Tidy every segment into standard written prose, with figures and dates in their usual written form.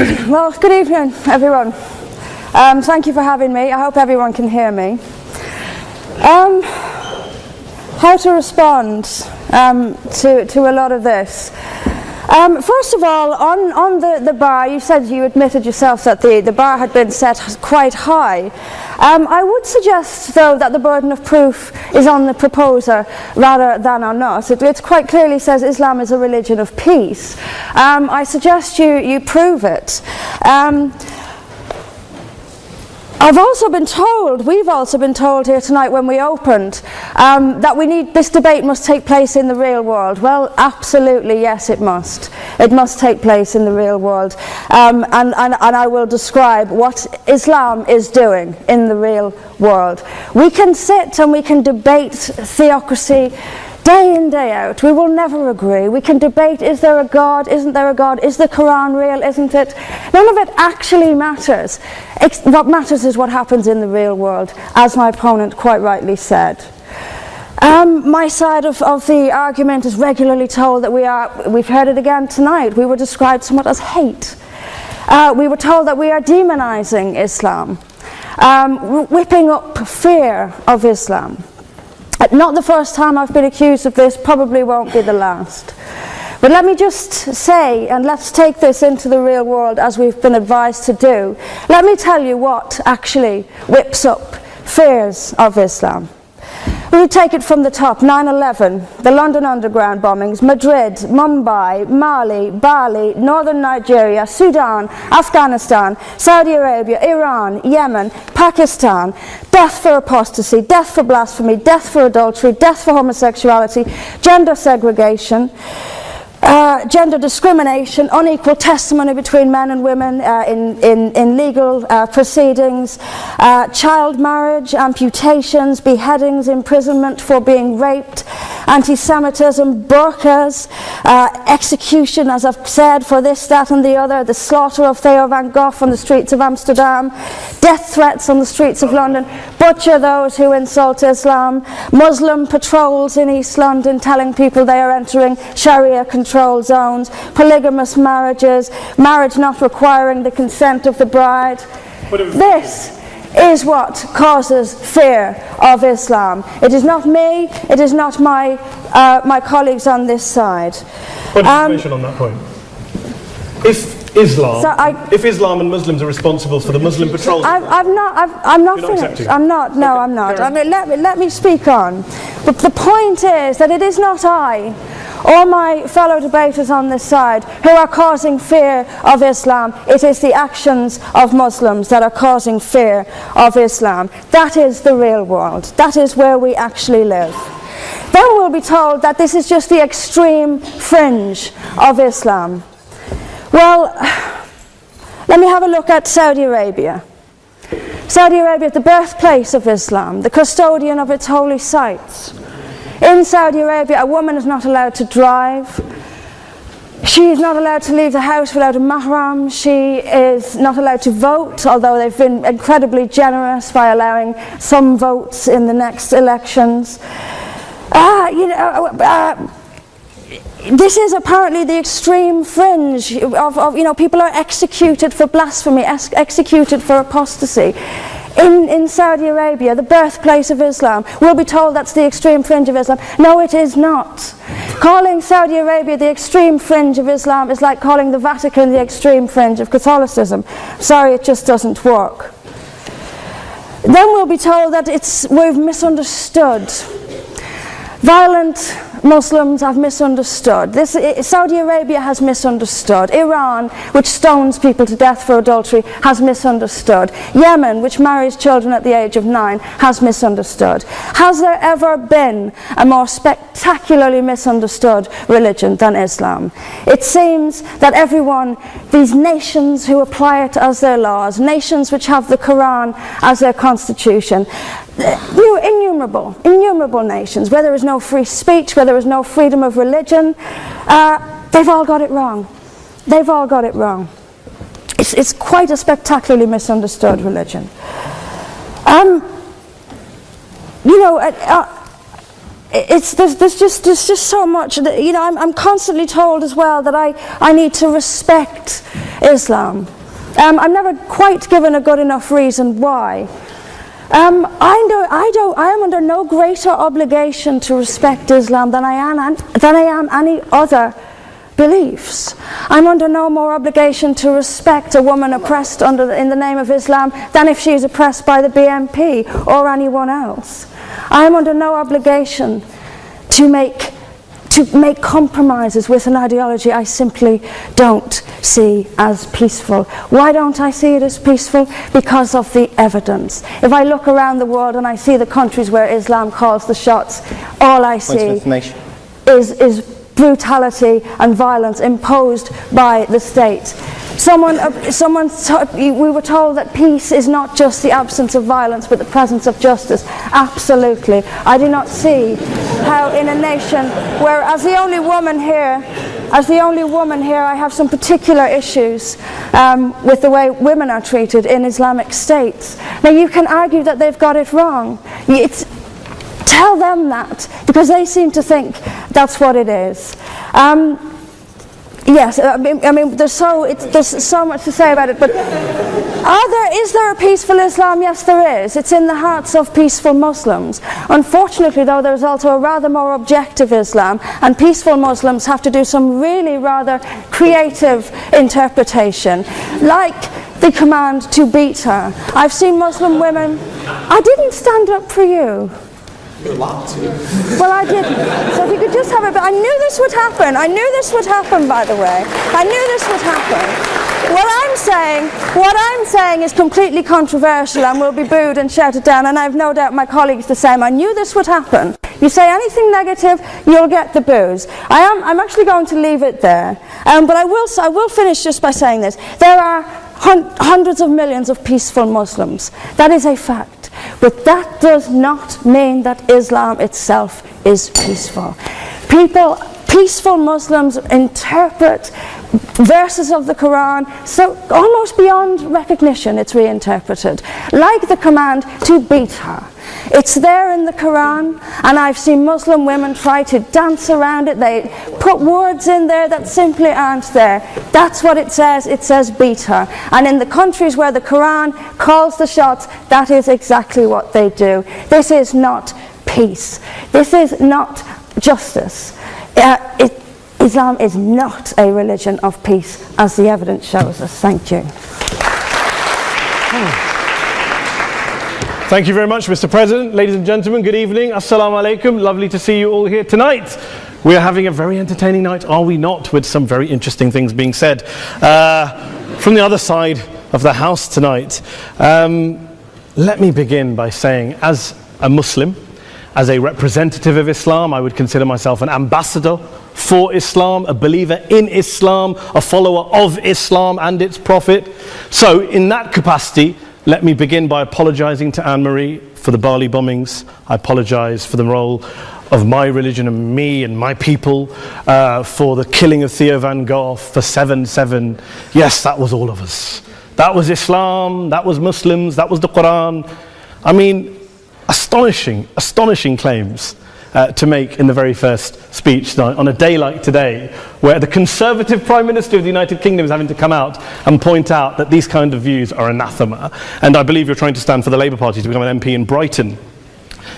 Well, good evening, everyone. Thank you for having me. I hope everyone can hear me. How to respond to a lot of this. First of all, on the bar, you said you admitted yourself that the bar had been set quite high. I would suggest, though, that the burden of proof is on the proposer rather than on us. It quite clearly says Islam is a religion of peace. I suggest you prove it. We've also been told here tonight when we opened that this debate must take place in the real world. Well, absolutely, yes, it must. It must take place in the real world. And I will describe what Islam is doing in the real world. We can sit and we can debate theocracy day in, day out. We will never agree. We can debate, is there a God, isn't there a God, is the Quran real, isn't it? None of it actually matters. What matters is what happens in the real world, as my opponent quite rightly said. My side of the argument is regularly told that we've heard it again tonight, we were described somewhat as hate. We were told that we are demonizing Islam, whipping up fear of Islam. Not the first time I've been accused of this, probably won't be the last. But let me just say, and let's take this into the real world as we've been advised to do. Let me tell you what actually whips up fears of Islam. We take it from the top: 9/11, the London Underground bombings, Madrid, Mumbai, Mali, Bali, northern Nigeria, Sudan, Afghanistan, Saudi Arabia, Iran, Yemen, Pakistan, death for apostasy, death for blasphemy, death for adultery, death for homosexuality, gender segregation, gender discrimination, unequal testimony between men and women in legal proceedings, child marriage, amputations, beheadings, imprisonment for being raped, anti-Semitism, burqas, execution, as I've said, for this, that and the other, the slaughter of Theo van Gogh on the streets of Amsterdam, death threats on the streets of London, butcher those who insult Islam, Muslim patrols in East London telling people they are entering Sharia control zones, polygamous marriages, marriage not requiring the consent of the bride. This is what causes fear of Islam. It is not me, it is not my colleagues on this side. What information on that point? If Islam and Muslims are responsible for the Muslim patrols, I'm not finished. I'm not. No, I'm not. I mean, let me speak on. But the point is that it is not I or my fellow debaters on this side who are causing fear of Islam. It is the actions of Muslims that are causing fear of Islam. That is the real world. That is where we actually live. Then we'll be told that this is just the extreme fringe of Islam. Well, let me have a look at Saudi Arabia. Saudi Arabia is the birthplace of Islam, the custodian of its holy sites. In Saudi Arabia, a woman is not allowed to drive. She is not allowed to leave the house without a mahram. She is not allowed to vote, although they've been incredibly generous by allowing some votes in the next elections. This is apparently the extreme fringe of people are executed for blasphemy, executed for apostasy. In Saudi Arabia, the birthplace of Islam, we'll be told that's the extreme fringe of Islam. No, it is not. Calling Saudi Arabia the extreme fringe of Islam is like calling the Vatican the extreme fringe of Catholicism. Sorry, it just doesn't work. Then we'll be told that we've misunderstood. Violent Muslims have misunderstood. Saudi Arabia has misunderstood. Iran, which stones people to death for adultery, has misunderstood. Yemen, which marries children at the age of 9, has misunderstood. Has there ever been a more spectacularly misunderstood religion than Islam? It seems that these nations who apply it as their laws, nations which have the Quran as their constitution, innumerable nations, where there is no free speech, where there is no freedom of religion, they've all got it wrong. They've all got it wrong. It's quite a spectacularly misunderstood religion. There's just so much that, I'm constantly told as well that I need to respect Islam. I'm never quite given a good enough reason why. I am under no greater obligation to respect Islam than I am any other beliefs. I'm under no more obligation to respect a woman oppressed in the name of Islam than if she is oppressed by the BNP or anyone else. I am under no obligation to make compromises with an ideology I simply don't see as peaceful. Why don't I see it as peaceful? Because of the evidence. If I look around the world and I see the countries where Islam calls the shots, all I see is brutality and violence imposed by the state. We were told that peace is not just the absence of violence but the presence of justice. Absolutely. I do not see how in a nation where, as the only woman here, I have some particular issues with the way women are treated in Islamic states. Now you can argue that they've got it wrong. Tell them that, because they seem to think that's what it is. Yes, I mean, there's so much to say about it, but is there a peaceful Islam? Yes, there is. It's in the hearts of peaceful Muslims. Unfortunately, though, there's also a rather more objective Islam, and peaceful Muslims have to do some really rather creative interpretation, like the command to beat her. I've seen Muslim women. I didn't stand up for you. You're allowed to. Well, I didn't. So if you could just have a bit. I knew this would happen. I knew this would happen, by the way. I knew this would happen. What I'm saying is completely controversial and will be booed and shouted down, and I have no doubt my colleagues the same. I knew this would happen. You say anything negative, you'll get the boos. I'm actually going to leave it there. But I will finish just by saying this. There are hundreds of millions of peaceful Muslims. That is a fact. But that does not mean that Islam itself is peaceful. Peaceful Muslims interpret verses of the Quran so almost beyond recognition. It's reinterpreted, like the command to beat her. It's there in the Quran, and I've seen Muslim women try to dance around it. They put words in there that simply aren't there. That's what it says. It says beat her. And in the countries where the Quran calls the shots, that is exactly what they do. This is not peace. This is not justice. Islam is not a religion of peace, as the evidence shows us. Thank you. Thank you very much, Mr. President. Ladies and gentlemen, good evening. Assalamu alaikum. Lovely to see you all here tonight. We are having a very entertaining night, are we not, with some very interesting things being said from the other side of the house tonight. Let me begin by saying, as a Muslim, as a representative of Islam, I would consider myself an ambassador for Islam, a believer in Islam, a follower of Islam and its Prophet. So in that capacity, let me begin by apologizing to Anne-Marie for the Bali bombings. I apologize for the role of my religion and me and my people, for the killing of Theo van Gogh, for 7/7. Yes, that was all of us. That was Islam, that was Muslims, that was the Quran. I mean, astonishing claims to make in the very first speech tonight, on a day like today, where the Conservative Prime Minister of the United Kingdom is having to come out and point out that these kind of views are anathema. And I believe you're trying to stand for the Labour Party to become an MP in Brighton.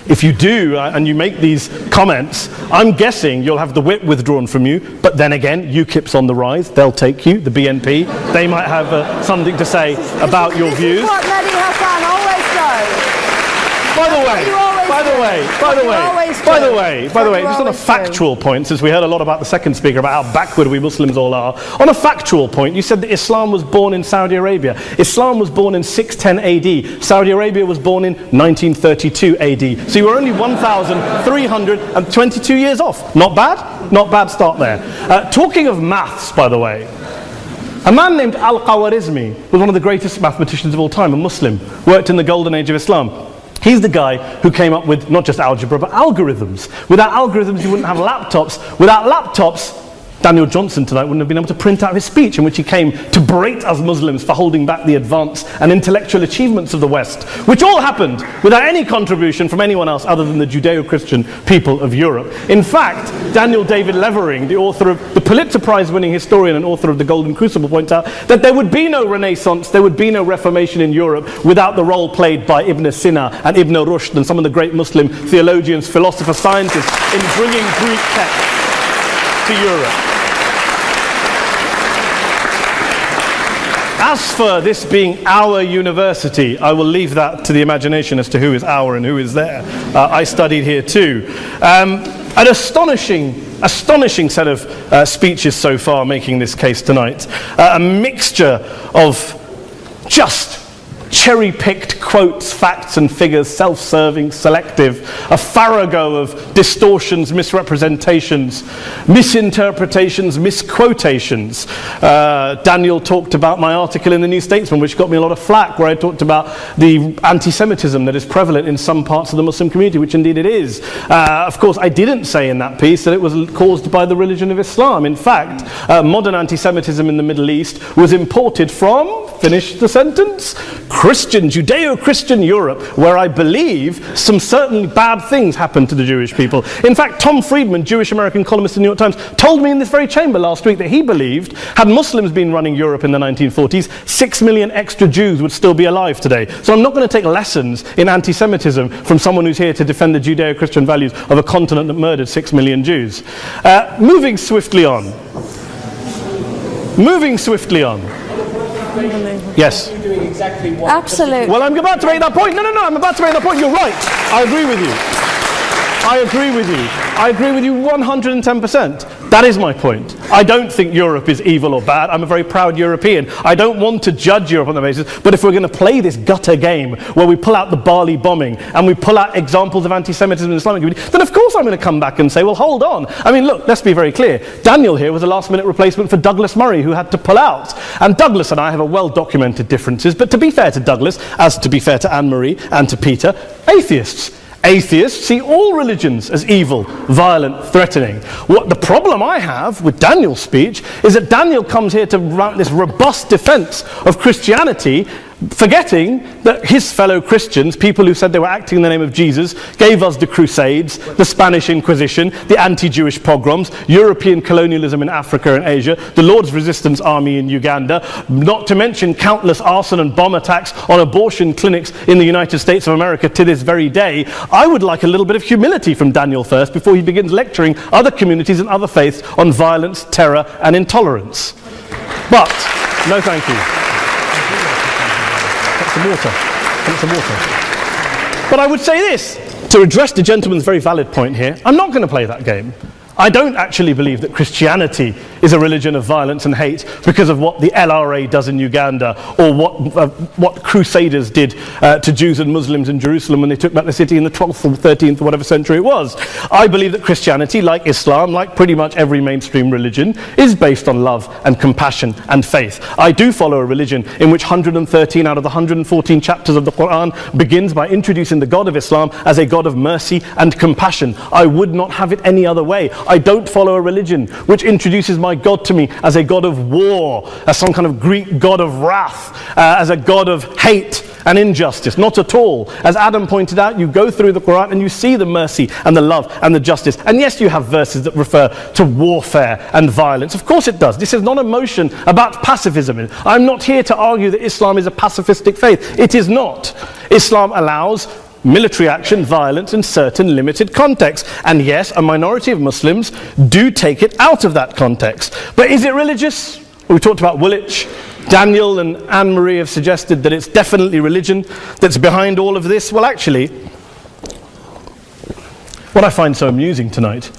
If you do, and you make these comments, I'm guessing you'll have the whip withdrawn from you, but then again, UKIP's on the rise, they'll take you, the BNP, they might have something to say about your views. This is what Mehdi Hassan always does. By the way, just on a factual point, since we heard a lot about the second speaker, about how backward we Muslims all are, on a factual point, you said that Islam was born in Saudi Arabia. Islam was born in 610 AD. Saudi Arabia was born in 1932 AD. So you were only 1,322 years off. Not bad? Not bad start there. Talking of maths, by the way, a man named Al-Khawarizmi was one of the greatest mathematicians of all time, a Muslim, worked in the golden age of Islam. He's the guy who came up with not just algebra, but algorithms. Without algorithms, you wouldn't have laptops. Without laptops, Daniel Johnson tonight wouldn't have been able to print out his speech in which he came to berate us Muslims for holding back the advance and intellectual achievements of the West, which all happened without any contribution from anyone else other than the Judeo-Christian people of Europe. In fact, Daniel David Levering, the author of the Pulitzer Prize-winning historian and author of The Golden Crucible, points out that there would be no Renaissance, there would be no Reformation in Europe without the role played by Ibn Sina and Ibn Rushd and some of the great Muslim theologians, philosophers, scientists in bringing Greek texts to Europe. As for this being our university, I will leave that to the imagination as to who is our and who is there. I studied here too. An astonishing set of speeches so far making this case tonight. A mixture of just cherry-picked quotes, facts and figures, self-serving, selective, a farrago of distortions, misrepresentations, misinterpretations, misquotations. Daniel talked about my article in the New Statesman, which got me a lot of flack, where I talked about the anti-Semitism that is prevalent in some parts of the Muslim community, which indeed it is. Of course, I didn't say in that piece that it was caused by the religion of Islam. In fact, modern anti-Semitism in the Middle East was imported from, finish the sentence, Christian, Judeo-Christian Europe, where I believe some certainly bad things happened to the Jewish people. In fact, Tom Friedman, Jewish-American columnist in the New York Times, told me in this very chamber last week that he believed, had Muslims been running Europe in the 1940s, 6 million extra Jews would still be alive today. So I'm not going to take lessons in anti-Semitism from someone who's here to defend the Judeo-Christian values of a continent that murdered 6 million Jews. Moving swiftly on. Yes. Absolutely. Well, I'm about to make that point. No, I'm about to make that point. You're right. I agree with you. I agree with you 110%. That is my point. I don't think Europe is evil or bad. I'm a very proud European. I don't want to judge Europe on that basis, but if we're going to play this gutter game where we pull out the Bali bombing and we pull out examples of anti-Semitism in the Islamic community, then of course I'm going to come back and say, well, hold on. I mean, look, let's be very clear. Daniel here was a last-minute replacement for Douglas Murray, who had to pull out. And Douglas and I have a well-documented differences, but to be fair to Douglas, as to be fair to Anne-Marie and to Peter, atheists. Atheists see all religions as evil, violent, threatening. What the problem I have with Daniel's speech is that Daniel comes here to run this robust defense of Christianity, forgetting that his fellow Christians, people who said they were acting in the name of Jesus, gave us the Crusades, the Spanish Inquisition, the anti-Jewish pogroms, European colonialism in Africa and Asia, the Lord's Resistance Army in Uganda, not to mention countless arson and bomb attacks on abortion clinics in the United States of America to this very day. I would like a little bit of humility from Daniel first before he begins lecturing other communities and other faiths on violence, terror and intolerance. But, no thank you. Some water. But I would say this, to address the gentleman's very valid point here, I'm not going to play that game. I don't actually believe that Christianity is a religion of violence and hate because of what the LRA does in Uganda or what Crusaders did to Jews and Muslims in Jerusalem when they took back the city in the 12th or 13th or whatever century it was. I believe that Christianity, like Islam, like pretty much every mainstream religion, is based on love and compassion and faith. I do follow a religion in which 113 out of the 114 chapters of the Quran begins by introducing the God of Islam as a God of mercy and compassion. I would not have it any other way. I don't follow a religion which introduces my God to me as a God of war, as some kind of Greek God of wrath, as a God of hate and injustice. Not at all. As Adam pointed out, you go through the Quran and you see the mercy and the love and the justice. And yes, you have verses that refer to warfare and violence. Of course it does. This is not a motion about pacifism. I'm not here to argue that Islam is a pacifistic faith. It is not. Islam allows military action, violence in certain limited contexts. And yes, a minority of Muslims do take it out of that context. But is it religious? We talked about Woolwich. Daniel and Anne-Marie have suggested that it's definitely religion that's behind all of this. Well, actually, what I find so amusing tonight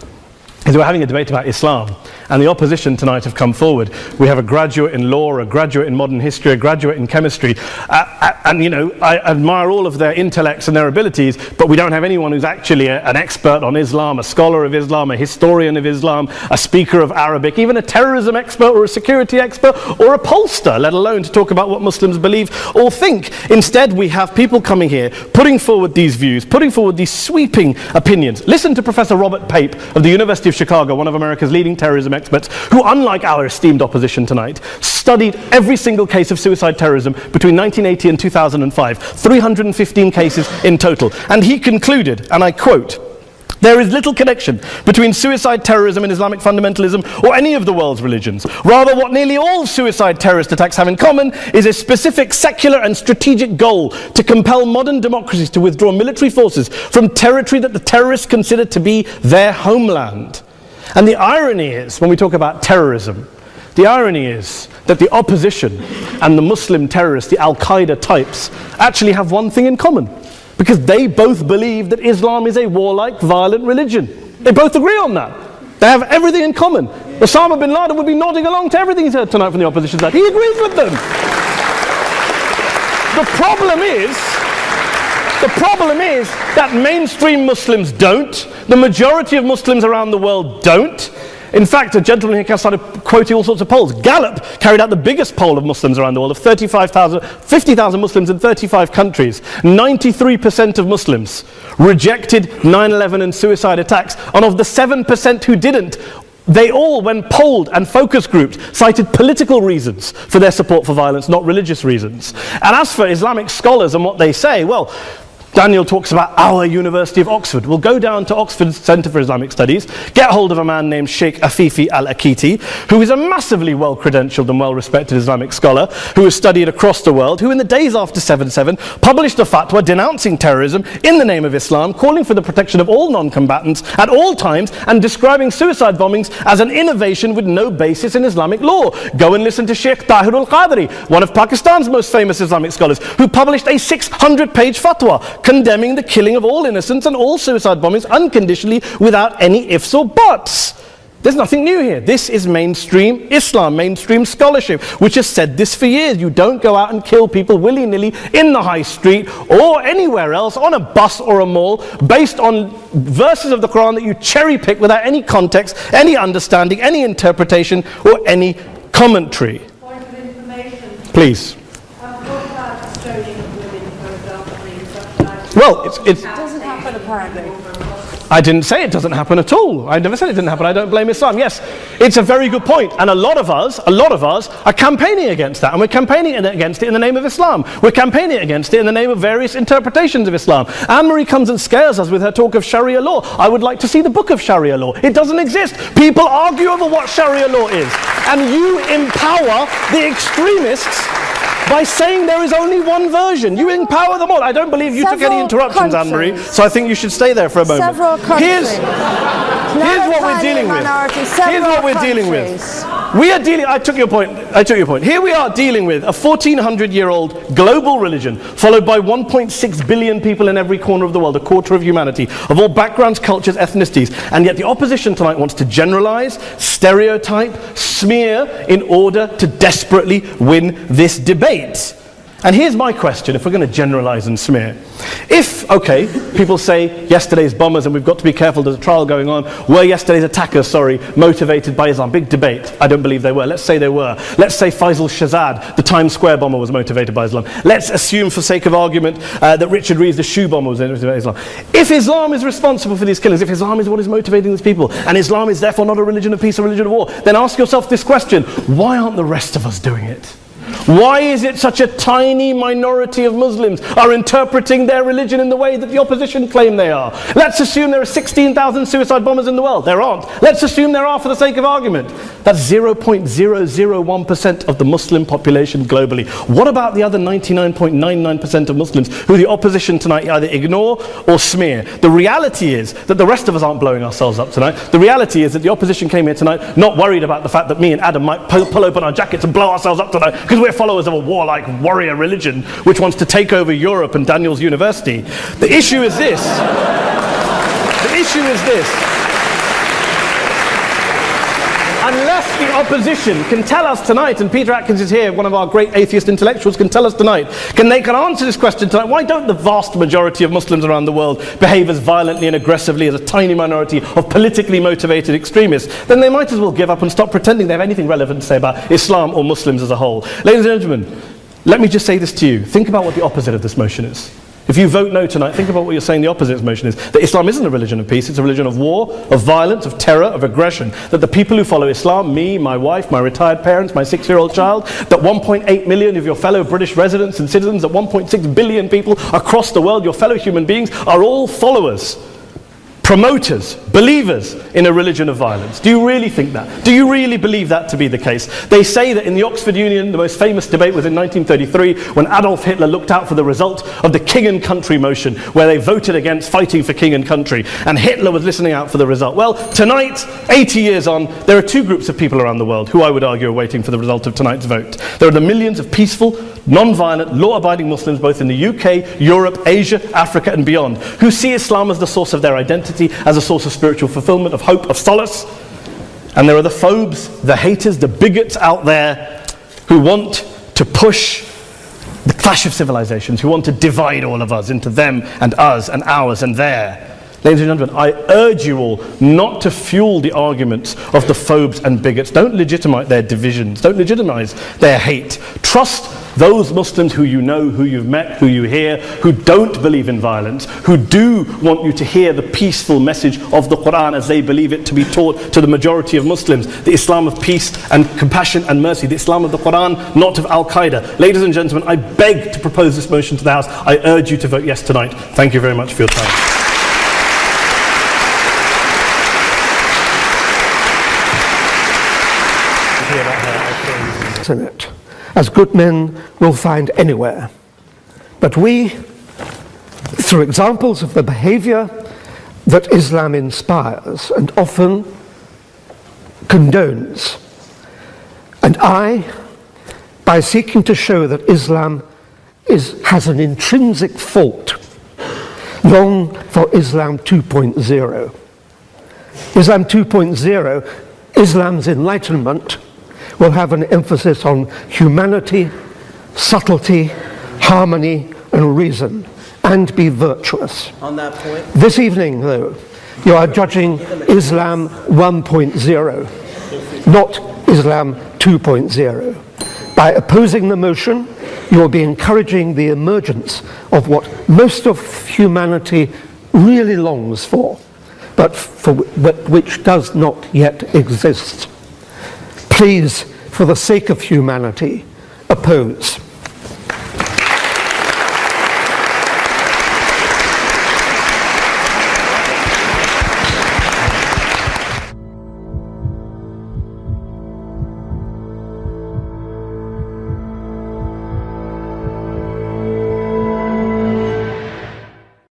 is we're having a debate about Islam, and the opposition tonight have come forward. We have a graduate in law, a graduate in modern history, a graduate in chemistry, and you know, I admire all of their intellects and their abilities, but we don't have anyone who's actually an expert on Islam, a scholar of Islam, a historian of Islam, a speaker of Arabic, even a terrorism expert or a security expert or a pollster, let alone to talk about what Muslims believe or think. Instead, we have people coming here, putting forward these views, putting forward these sweeping opinions. Listen to Professor Robert Pape of the University of of Chicago, one of America's leading terrorism experts, who, unlike our esteemed opposition tonight, studied every single case of suicide terrorism between 1980 and 2005, 315 cases in total. And he concluded, and I quote, "There is little connection between suicide terrorism and Islamic fundamentalism or any of the world's religions. Rather, what nearly all suicide terrorist attacks have in common is a specific secular and strategic goal to compel modern democracies to withdraw military forces from territory that the terrorists consider to be their homeland." And the irony is, when we talk about terrorism, the irony is that the opposition and the Muslim terrorists, the Al-Qaeda types, actually have one thing in common. Because they both believe that Islam is a warlike, violent religion. They both agree on that. They have everything in common. Osama bin Laden would be nodding along to everything he's heard tonight from the opposition side. He agrees with them. The problem is that mainstream Muslims don't. The majority of Muslims around the world don't. In fact, a gentleman here started quoting all sorts of polls. Gallup carried out the biggest poll of Muslims around the world, of 50,000 Muslims in 35 countries. 93% of Muslims rejected 9/11 and suicide attacks. And of the 7% who didn't, they all, when polled and focus grouped, cited political reasons for their support for violence, not religious reasons. And as for Islamic scholars and what they say, well, Daniel talks about our University of Oxford. We'll go down to Oxford Centre for Islamic Studies, get hold of a man named Sheikh Afifi al-Akiti, who is a massively well-credentialed and well-respected Islamic scholar, who has studied across the world, who in the days after 7/7 published a fatwa denouncing terrorism in the name of Islam, calling for the protection of all non-combatants at all times, and describing suicide bombings as an innovation with no basis in Islamic law. Go and listen to Sheikh Tahir al-Qadri, one of Pakistan's most famous Islamic scholars, who published a 600-page fatwa condemning the killing of all innocents and all suicide bombings unconditionally without any ifs or buts. There's nothing new here. This is mainstream Islam, mainstream scholarship, which has said this for years. You don't go out and kill people willy-nilly in the high street or anywhere else, on a bus or a mall, based on verses of the Quran that you cherry-pick without any context, any understanding, any interpretation, or any commentary. Point of information. Please. Well, it doesn't happen apparently. I didn't say it doesn't happen at all. I never said it didn't happen. I don't blame Islam. Yes, it's a very good point. And a lot of us are campaigning against that. And we're campaigning against it in the name of Islam. We're campaigning against it in the name of various interpretations of Islam. Anne-Marie comes and scares us with her talk of Sharia law. I would like to see the book of Sharia law. It doesn't exist. People argue over what Sharia law is. And you empower the extremists by saying there is only one version. You empower them all. I don't believe you took any interruptions, Anne-Marie, so I think you should stay there for a moment. Several countries. Here's what we're dealing with. Here's what we're dealing with. We are dealing, I took your point. Here we are dealing with a 1400-year-old global religion, followed by 1.6 billion people in every corner of the world, a quarter of humanity, of all backgrounds, cultures, ethnicities. And yet the opposition tonight wants to generalize, stereotype, smear in order to desperately win this debate. And here's my question, if we're going to generalize and smear. If, okay, people say yesterday's bombers, and we've got to be careful, there's a trial going on, were yesterday's attackers, motivated by Islam? Big debate. I don't believe they were. Let's say they were. Let's say Faisal Shahzad, the Times Square bomber, was motivated by Islam. Let's assume, for sake of argument, that Richard Reeves, the shoe bomber, was motivated by Islam. If Islam is responsible for these killings, if Islam is what is motivating these people, and Islam is therefore not a religion of peace, a religion of war, then ask yourself this question: why aren't the rest of us doing it? Why is it such a tiny minority of Muslims are interpreting their religion in the way that the opposition claim they are? Let's assume there are 16,000 suicide bombers in the world. There aren't. Let's assume there are for the sake of argument. That's 0.001% of the Muslim population globally. What about the other 99.99% of Muslims who the opposition tonight either ignore or smear? The reality is that the rest of us aren't blowing ourselves up tonight. The reality is that the opposition came here tonight not worried about the fact that me and Adam might pull open our jackets and blow ourselves up tonight because we're followers of a warlike warrior religion which wants to take over Europe and Daniel's university. The issue is this. Unless the opposition can tell us tonight, and Peter Atkins is here, one of our great atheist intellectuals, can tell us tonight, can answer this question tonight: why don't the vast majority of Muslims around the world behave as violently and aggressively as a tiny minority of politically motivated extremists? Then they might as well give up and stop pretending they have anything relevant to say about Islam or Muslims as a whole. Ladies and gentlemen, let me just say this to you. Think about what the opposite of this motion is. If you vote no tonight, think about what you're saying the opposite motion is. That Islam isn't a religion of peace, it's a religion of war, of violence, of terror, of aggression. That the people who follow Islam, me, my wife, my retired parents, my 6-year-old child, that 1.8 million of your fellow British residents and citizens, that 1.6 billion people across the world, your fellow human beings, are all followers, promoters, believers in a religion of violence. Do you really think that? Do you really believe that to be the case? They say that in the Oxford Union, the most famous debate was in 1933 when Adolf Hitler looked out for the result of the King and Country motion, where they voted against fighting for King and Country, and Hitler was listening out for the result. Well, tonight, 80 years on, there are two groups of people around the world who I would argue are waiting for the result of tonight's vote. There are the millions of peaceful, non-violent, law-abiding Muslims both in the UK, Europe, Asia, Africa and beyond, who see Islam as the source of their identity, as a source of spiritual fulfillment, of hope, of solace. And there are the phobes, the haters, the bigots out there who want to push the clash of civilizations, who want to divide all of us into them and us and ours and their. Ladies and gentlemen, I urge you all not to fuel the arguments of the phobes and bigots. Don't legitimize their divisions. Don't legitimize their hate. Trust those Muslims who you know, who you've met, who you hear, who don't believe in violence, who do want you to hear the peaceful message of the Quran as they believe it to be taught to the majority of Muslims. The Islam of peace and compassion and mercy. The Islam of the Quran, not of Al-Qaeda. Ladies and gentlemen, I beg to propose this motion to the House. I urge you to vote yes tonight. Thank you very much for your time. In it, as good men will find anywhere. But we, through examples of the behavior that Islam inspires and often condones, and by seeking to show that Islam has an intrinsic fault, long for Islam 2.0. Islam 2.0, Islam's enlightenment, will have an emphasis on humanity, subtlety, harmony, and reason, and be virtuous. On that point, this evening, though, you are judging Islam 1.0, not Islam 2.0. By opposing the motion, you will be encouraging the emergence of what most of humanity really longs for, but which does not yet exist. Please, for the sake of humanity, oppose.